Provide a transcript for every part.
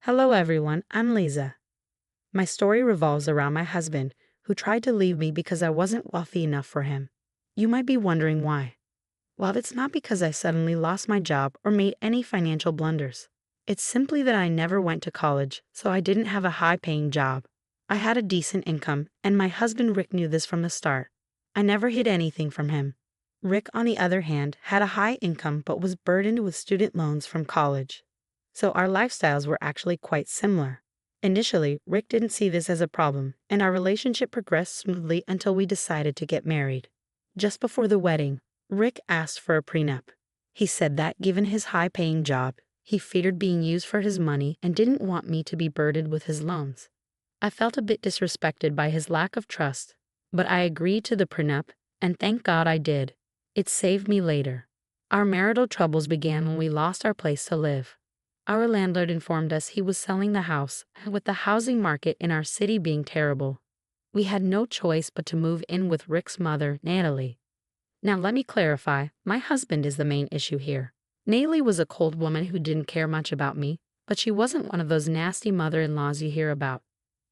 Hello everyone, I'm Lisa. My story revolves around my husband, who tried to leave me because I wasn't wealthy enough for him. You might be wondering why. Well, it's not because I suddenly lost my job or made any financial blunders. It's simply that I never went to college, so I didn't have a high-paying job. I had a decent income, and my husband Rick knew this from the start. I never hid anything from him. Rick, on the other hand, had a high income but was burdened with student loans from college. So our lifestyles were actually quite similar. Initially, Rick didn't see this as a problem, and our relationship progressed smoothly until we decided to get married. Just before the wedding, Rick asked for a prenup. He said that, given his high-paying job, he feared being used for his money and didn't want me to be burdened with his loans. I felt a bit disrespected by his lack of trust, but I agreed to the prenup, and thank God I did. It saved me later. Our marital troubles began when we lost our place to live. Our landlord informed us he was selling the house, and with the housing market in our city being terrible, we had no choice but to move in with Rick's mother, Natalie. Now let me clarify, my husband is the main issue here. Natalie was a cold woman who didn't care much about me, but she wasn't one of those nasty mother-in-laws you hear about.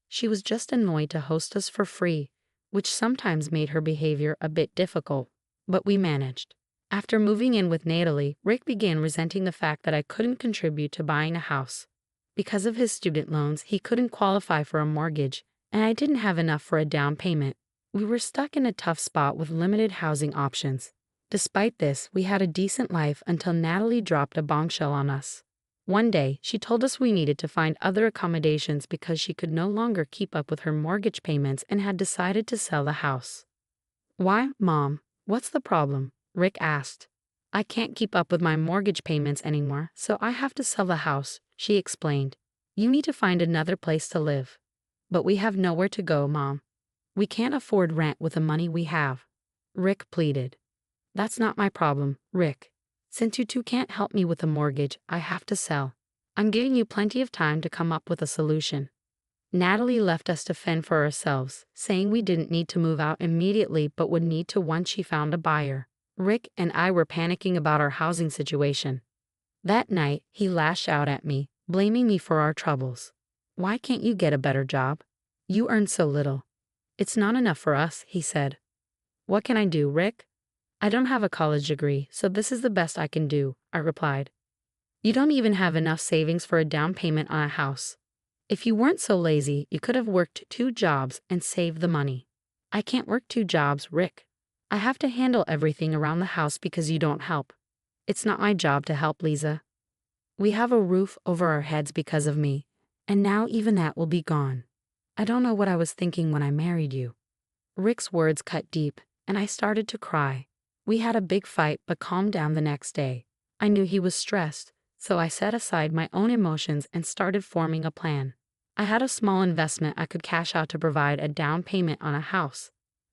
She was just annoyed to host us for free, which sometimes made her behavior a bit difficult, but we managed. After moving in with Natalie, Rick began resenting the fact that I couldn't contribute to buying a house. Because of his student loans, he couldn't qualify for a mortgage, and I didn't have enough for a down payment. We were stuck in a tough spot with limited housing options. Despite this, we had a decent life until Natalie dropped a bombshell on us. One day, she told us we needed to find other accommodations because she could no longer keep up with her mortgage payments and had decided to sell the house. Why, Mom? What's the problem? Rick asked. I can't keep up with my mortgage payments anymore, so I have to sell the house, she explained. You need to find another place to live. But we have nowhere to go, Mom. We can't afford rent with the money we have. Rick pleaded. That's not my problem, Rick. Since you two can't help me with the mortgage, I have to sell. I'm giving you plenty of time to come up with a solution. Natalie left us to fend for ourselves, saying we didn't need to move out immediately but would need to once she found a buyer. Rick and I were panicking about our housing situation. That night, he lashed out at me, blaming me for our troubles. Why can't you get a better job? You earn so little. It's not enough for us, he said. What can I do, Rick? I don't have a college degree, so this is the best I can do, I replied. You don't even have enough savings for a down payment on a house. If you weren't so lazy, you could have worked 2 jobs and saved the money. I can't work 2 jobs, Rick. I have to handle everything around the house because you don't help. It's not my job to help, Lisa. We have a roof over our heads because of me, and now even that will be gone. I don't know what I was thinking when I married you. Rick's words cut deep, and I started to cry. We had a big fight but calmed down the next day. I knew he was stressed, so I set aside my own emotions and started forming a plan. I had a small investment I could cash out to provide a down payment on a house.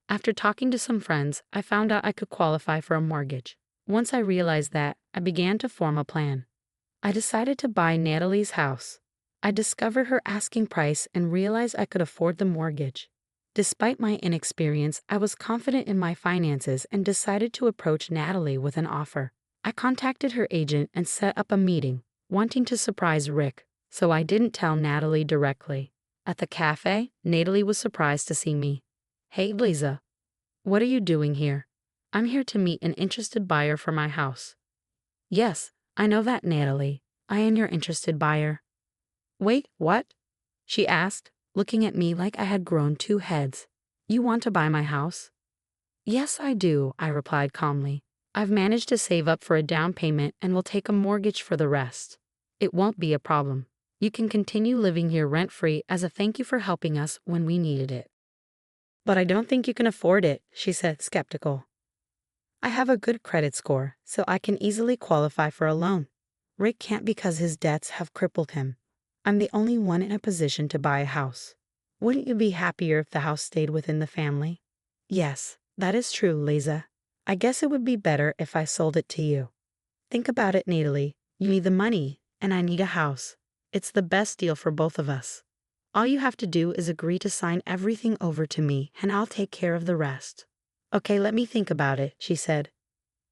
After talking to some friends, I found out I could qualify for a mortgage. Once I realized that, I began to form a plan. I decided to buy Natalie's house. I discovered her asking price and realized I could afford the mortgage. Despite my inexperience, I was confident in my finances and decided to approach Natalie with an offer. I contacted her agent and set up a meeting, wanting to surprise Rick, so I didn't tell Natalie directly. At the cafe, Natalie was surprised to see me. Hey, Lisa. What are you doing here? I'm here to meet an interested buyer for my house. Yes, I know that, Natalie. I am your interested buyer. Wait, what? She asked, looking at me like I had grown 2 heads. You want to buy my house? Yes, I do, I replied calmly. I've managed to save up for a down payment and will take a mortgage for the rest. It won't be a problem. You can continue living here rent-free as a thank you for helping us when we needed it. But I don't think you can afford it, she said, skeptical. I have a good credit score, so I can easily qualify for a loan. Rick can't because his debts have crippled him. I'm the only one in a position to buy a house. Wouldn't you be happier if the house stayed within the family? Yes, that is true, Lisa. I guess it would be better if I sold it to you. Think about it, Natalie. You need the money, and I need a house. It's the best deal for both of us. All you have to do is agree to sign everything over to me, and I'll take care of the rest. Okay, let me think about it, she said.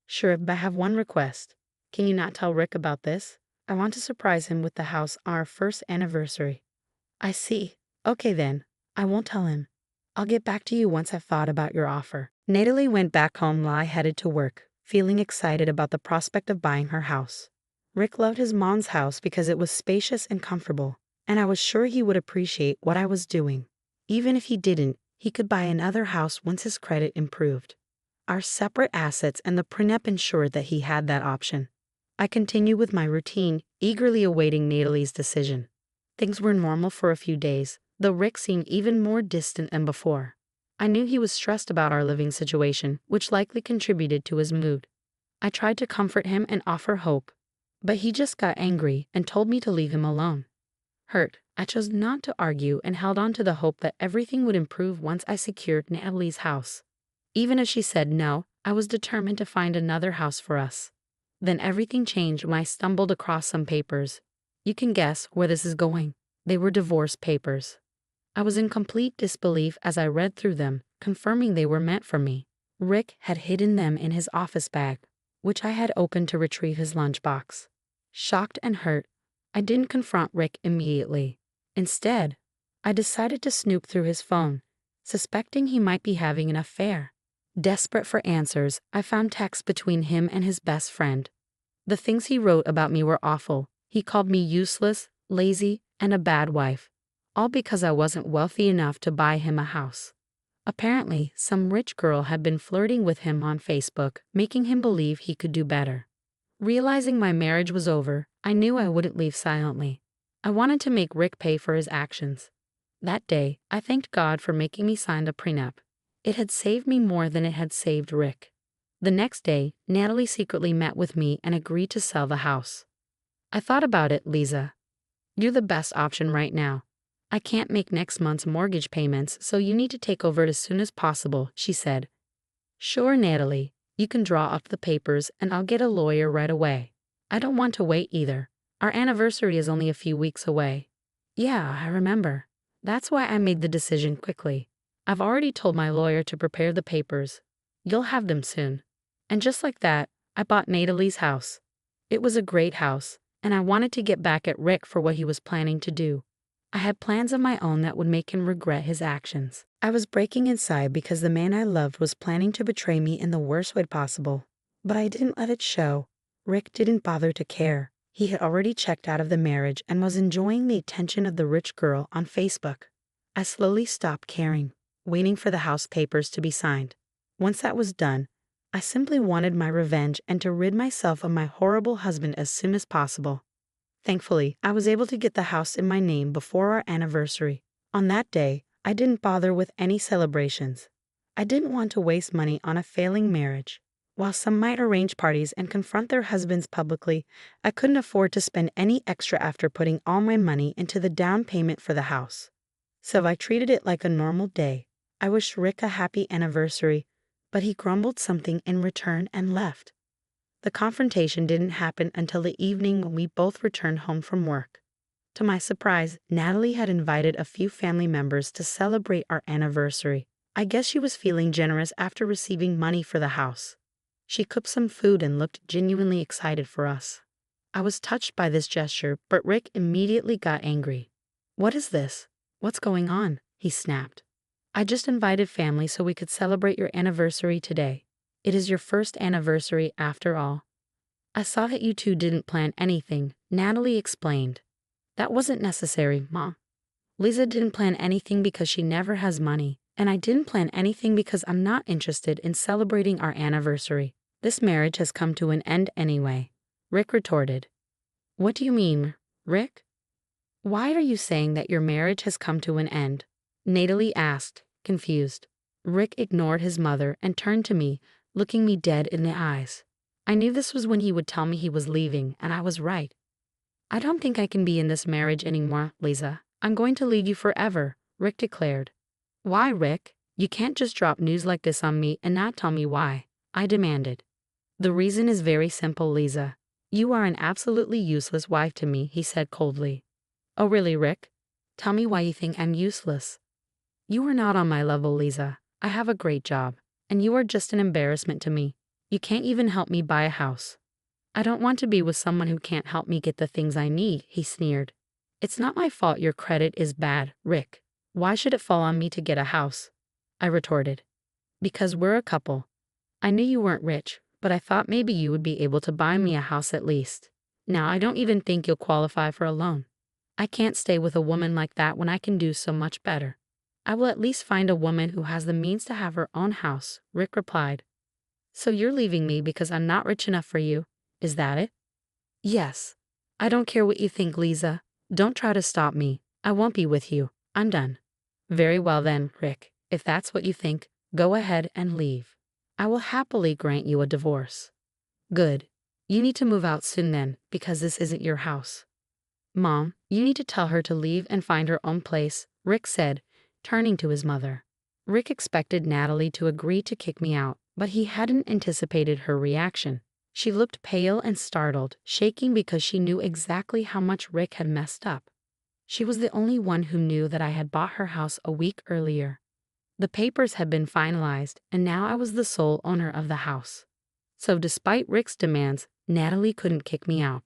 Sure, but I have one request. Can you not tell Rick about this? I want to surprise him with the house on our first anniversary. I see. Okay then. I won't tell him. I'll get back to you once I've thought about your offer. Natalie went back home while I headed to work, feeling excited about the prospect of buying her house. Rick loved his mom's house because it was spacious and comfortable, and I was sure he would appreciate what I was doing. Even if he didn't, he could buy another house once his credit improved. Our separate assets and the prenup ensured that he had that option. I continued with my routine, eagerly awaiting Natalie's decision. Things were normal for a few days, though Rick seemed even more distant than before. I knew he was stressed about our living situation, which likely contributed to his mood. I tried to comfort him and offer hope, but he just got angry and told me to leave him alone. Hurt, I chose not to argue and held on to the hope that everything would improve once I secured Natalie's house. Even if she said no, I was determined to find another house for us. Then everything changed when I stumbled across some papers. You can guess where this is going. They were divorce papers. I was in complete disbelief as I read through them, confirming they were meant for me. Rick had hidden them in his office bag, which I had opened to retrieve his lunchbox. Shocked and hurt, I didn't confront Rick immediately. Instead, I decided to snoop through his phone, suspecting he might be having an affair. Desperate for answers, I found texts between him and his best friend. The things he wrote about me were awful. He called me useless, lazy, and a bad wife, all because I wasn't wealthy enough to buy him a house. Apparently, some rich girl had been flirting with him on Facebook, making him believe he could do better. Realizing my marriage was over, I knew I wouldn't leave silently. I wanted to make Rick pay for his actions. That day, I thanked God for making me sign a prenup. It had saved me more than it had saved Rick. The next day, Natalie secretly met with me and agreed to sell the house. I thought about it, Lisa. You're the best option right now. I can't make next month's mortgage payments, so you need to take over it as soon as possible, she said. Sure, Natalie. You can draw up the papers and I'll get a lawyer right away. I don't want to wait either. Our anniversary is only a few weeks away. Yeah, I remember. That's why I made the decision quickly. I've already told my lawyer to prepare the papers. You'll have them soon. And just like that, I bought Natalie's house. It was a great house, and I wanted to get back at Rick for what he was planning to do. I had plans of my own that would make him regret his actions. I was breaking inside because the man I loved was planning to betray me in the worst way possible. But I didn't let it show. Rick didn't bother to care. He had already checked out of the marriage and was enjoying the attention of the rich girl on Facebook. I slowly stopped caring, waiting for the house papers to be signed. Once that was done, I simply wanted my revenge and to rid myself of my horrible husband as soon as possible. Thankfully, I was able to get the house in my name before our anniversary. On that day, I didn't bother with any celebrations. I didn't want to waste money on a failing marriage. While some might arrange parties and confront their husbands publicly, I couldn't afford to spend any extra after putting all my money into the down payment for the house. So I treated it like a normal day. I wished Rick a happy anniversary, but he grumbled something in return and left. The confrontation didn't happen until the evening when we both returned home from work. To my surprise, Natalie had invited a few family members to celebrate our anniversary. I guess she was feeling generous after receiving money for the house. She cooked some food and looked genuinely excited for us. I was touched by this gesture, but Rick immediately got angry. What is this? What's going on? He snapped. I just invited family so we could celebrate your anniversary today. It is your first anniversary after all. I saw that you two didn't plan anything, Natalie explained. That wasn't necessary, Mom. Lisa didn't plan anything because she never has money, and I didn't plan anything because I'm not interested in celebrating our anniversary. This marriage has come to an end anyway, Rick retorted. What do you mean, Rick? Why are you saying that your marriage has come to an end? Natalie asked, confused. Rick ignored his mother and turned to me, looking me dead in the eyes. I knew this was when he would tell me he was leaving, and I was right. I don't think I can be in this marriage anymore, Lisa. I'm going to leave you forever, Rick declared. Why, Rick? You can't just drop news like this on me and not tell me why, I demanded. The reason is very simple, Lisa. You are an absolutely useless wife to me, he said coldly. Oh really, Rick? Tell me why you think I'm useless. You are not on my level, Lisa. I have a great job, and you are just an embarrassment to me. You can't even help me buy a house. I don't want to be with someone who can't help me get the things I need, he sneered. It's not my fault your credit is bad, Rick. Why should it fall on me to get a house? I retorted. Because we're a couple. I knew you weren't rich, but I thought maybe you would be able to buy me a house at least. Now I don't even think you'll qualify for a loan. I can't stay with a woman like that when I can do so much better. I will at least find a woman who has the means to have her own house, Rick replied. So you're leaving me because I'm not rich enough for you, is that it? Yes. I don't care what you think, Lisa. Don't try to stop me. I won't be with you. I'm done. Very well then, Rick. If that's what you think, go ahead and leave. I will happily grant you a divorce. Good. You need to move out soon then, because this isn't your house. Mom, you need to tell her to leave and find her own place, Rick said, turning to his mother. Rick expected Natalie to agree to kick me out, but he hadn't anticipated her reaction. She looked pale and startled, shaking because she knew exactly how much Rick had messed up. She was the only one who knew that I had bought her house a week earlier. The papers had been finalized, and now I was the sole owner of the house. So despite Rick's demands, Natalie couldn't kick me out.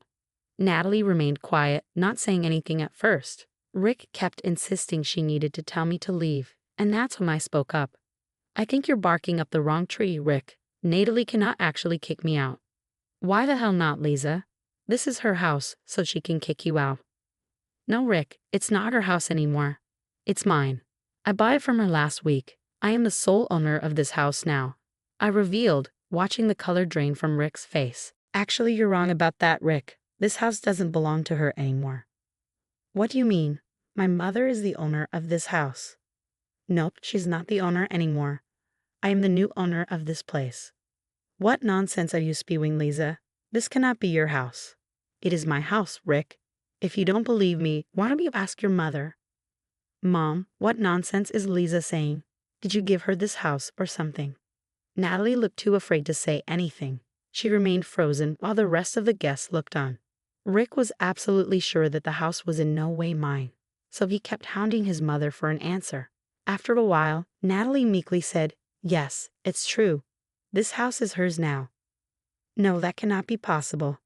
Natalie remained quiet, not saying anything at first. Rick kept insisting she needed to tell me to leave, and that's when I spoke up. I think you're barking up the wrong tree, Rick. Natalie cannot actually kick me out. Why the hell not, Lisa? This is her house, so she can kick you out. No, Rick, it's not her house anymore. It's mine. I bought it from her last week. I am the sole owner of this house now. I revealed, watching the color drain from Rick's face. Actually, you're wrong about that, Rick. This house doesn't belong to her anymore. What do you mean? My mother is the owner of this house. Nope, she's not the owner anymore. I am the new owner of this place. What nonsense are you spewing, Lisa? This cannot be your house. It is my house, Rick. If you don't believe me, why don't you ask your mother? Mom, what nonsense is Lisa saying? Did you give her this house or something? Natalie looked too afraid to say anything. She remained frozen while the rest of the guests looked on. Rick was absolutely sure that the house was in no way mine, so he kept hounding his mother for an answer. After a while, Natalie meekly said, "Yes, it's true. This house is hers now." No, that cannot be possible.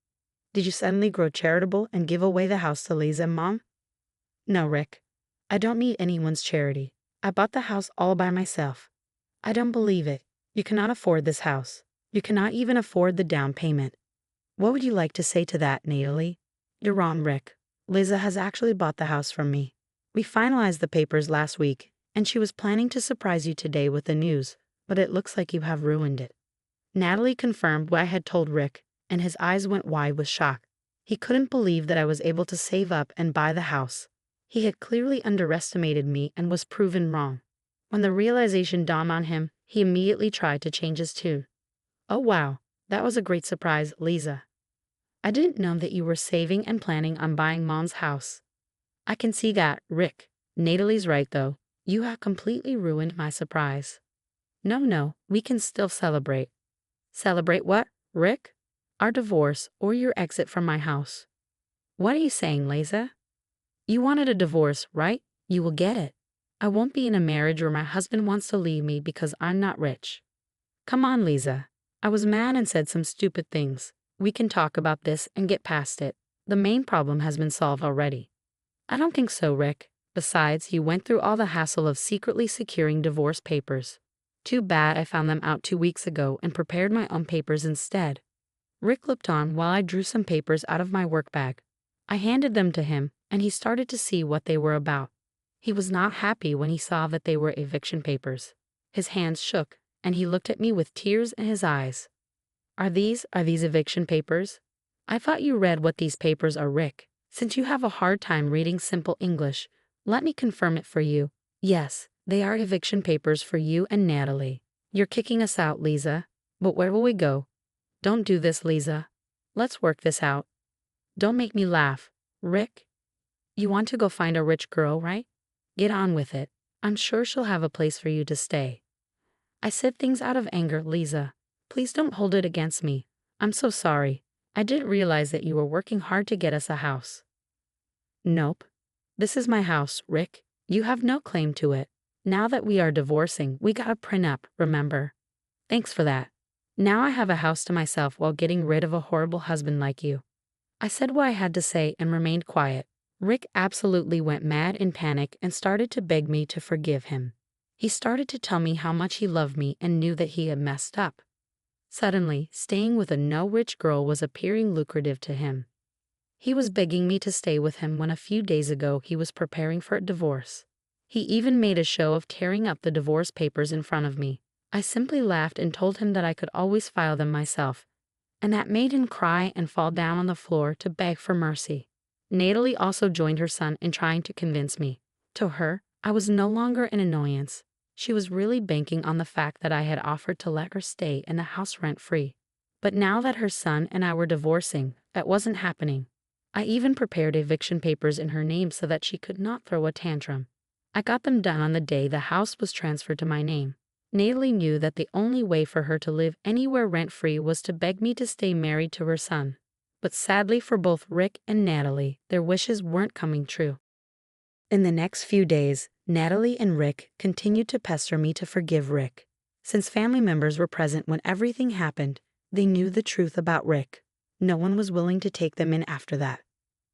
Did you suddenly grow charitable and give away the house to Lisa, Mom? No, Rick. I don't need anyone's charity. I bought the house all by myself. I don't believe it. You cannot afford this house. You cannot even afford the down payment. What would you like to say to that, Natalie? You're wrong, Rick. Lisa has actually bought the house from me. We finalized the papers last week, and she was planning to surprise you today with the news, but it looks like you have ruined it. Natalie confirmed what I had told Rick, and his eyes went wide with shock. He couldn't believe that I was able to save up and buy the house. He had clearly underestimated me and was proven wrong. When the realization dawned on him, he immediately tried to change his tune. Oh wow, that was a great surprise, Lisa. I didn't know that you were saving and planning on buying Mom's house. I can see that, Rick. Natalie's right though. You have completely ruined my surprise. No, we can still celebrate. Celebrate what, Rick? Our divorce or your exit from my house. What are you saying, Lisa? You wanted a divorce, right? You will get it. I won't be in a marriage where my husband wants to leave me because I'm not rich. Come on, Lisa. I was mad and said some stupid things. We can talk about this and get past it. The main problem has been solved already. I don't think so, Rick. Besides, you went through all the hassle of secretly securing divorce papers. Too bad I found them out 2 weeks ago and prepared my own papers instead. Rick looked on while I drew some papers out of my work bag. I handed them to him, and he started to see what they were about. He was not happy when he saw that they were eviction papers. His hands shook, and he looked at me with tears in his eyes. Are these eviction papers? I thought you read what these papers are, Rick. Since you have a hard time reading simple English, let me confirm it for you. Yes, they are eviction papers for you and Natalie. You're kicking us out, Lisa. But where will we go? Don't do this, Lisa. Let's work this out. Don't make me laugh. Rick? You want to go find a rich girl, right? Get on with it. I'm sure she'll have a place for you to stay. I said things out of anger, Lisa. Please don't hold it against me. I'm so sorry. I didn't realize that you were working hard to get us a house. Nope. This is my house, Rick. You have no claim to it. Now that we are divorcing, we got a prenup, remember? Thanks for that. Now I have a house to myself while getting rid of a horrible husband like you." I said what I had to say and remained quiet. Rick absolutely went mad in panic and started to beg me to forgive him. He started to tell me how much he loved me and knew that he had messed up. Suddenly, staying with a no-rich girl was appearing lucrative to him. He was begging me to stay with him when a few days ago he was preparing for a divorce. He even made a show of tearing up the divorce papers in front of me. I simply laughed and told him that I could always file them myself, and that made him cry and fall down on the floor to beg for mercy. Natalie also joined her son in trying to convince me. To her, I was no longer an annoyance. She was really banking on the fact that I had offered to let her stay in the house rent-free. But now that her son and I were divorcing, that wasn't happening. I even prepared eviction papers in her name so that she could not throw a tantrum. I got them done on the day the house was transferred to my name. Natalie knew that the only way for her to live anywhere rent-free was to beg me to stay married to her son. But sadly for both Rick and Natalie, their wishes weren't coming true. In the next few days, Natalie and Rick continued to pester me to forgive Rick. Since family members were present when everything happened, they knew the truth about Rick. No one was willing to take them in after that.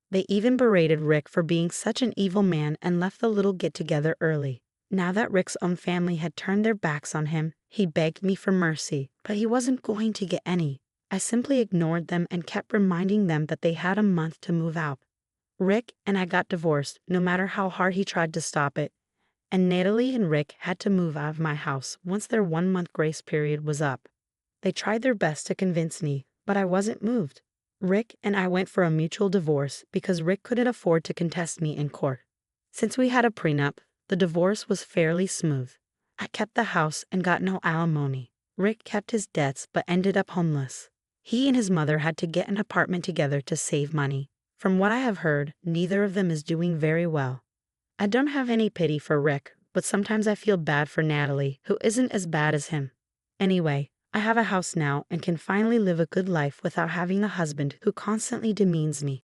They even berated Rick for being such an evil man and left the little get-together early. Now that Rick's own family had turned their backs on him, he begged me for mercy, but he wasn't going to get any. I simply ignored them and kept reminding them that they had a month to move out. Rick and I got divorced, no matter how hard he tried to stop it, and Natalie and Rick had to move out of my house once their 1-month grace period was up. They tried their best to convince me, but I wasn't moved. Rick and I went for a mutual divorce because Rick couldn't afford to contest me in court. Since we had a prenup, the divorce was fairly smooth. I kept the house and got no alimony. Rick kept his debts but ended up homeless. He and his mother had to get an apartment together to save money. From what I have heard, neither of them is doing very well. I don't have any pity for Rick, but sometimes I feel bad for Natalie, who isn't as bad as him. Anyway, I have a house now and can finally live a good life without having a husband who constantly demeans me.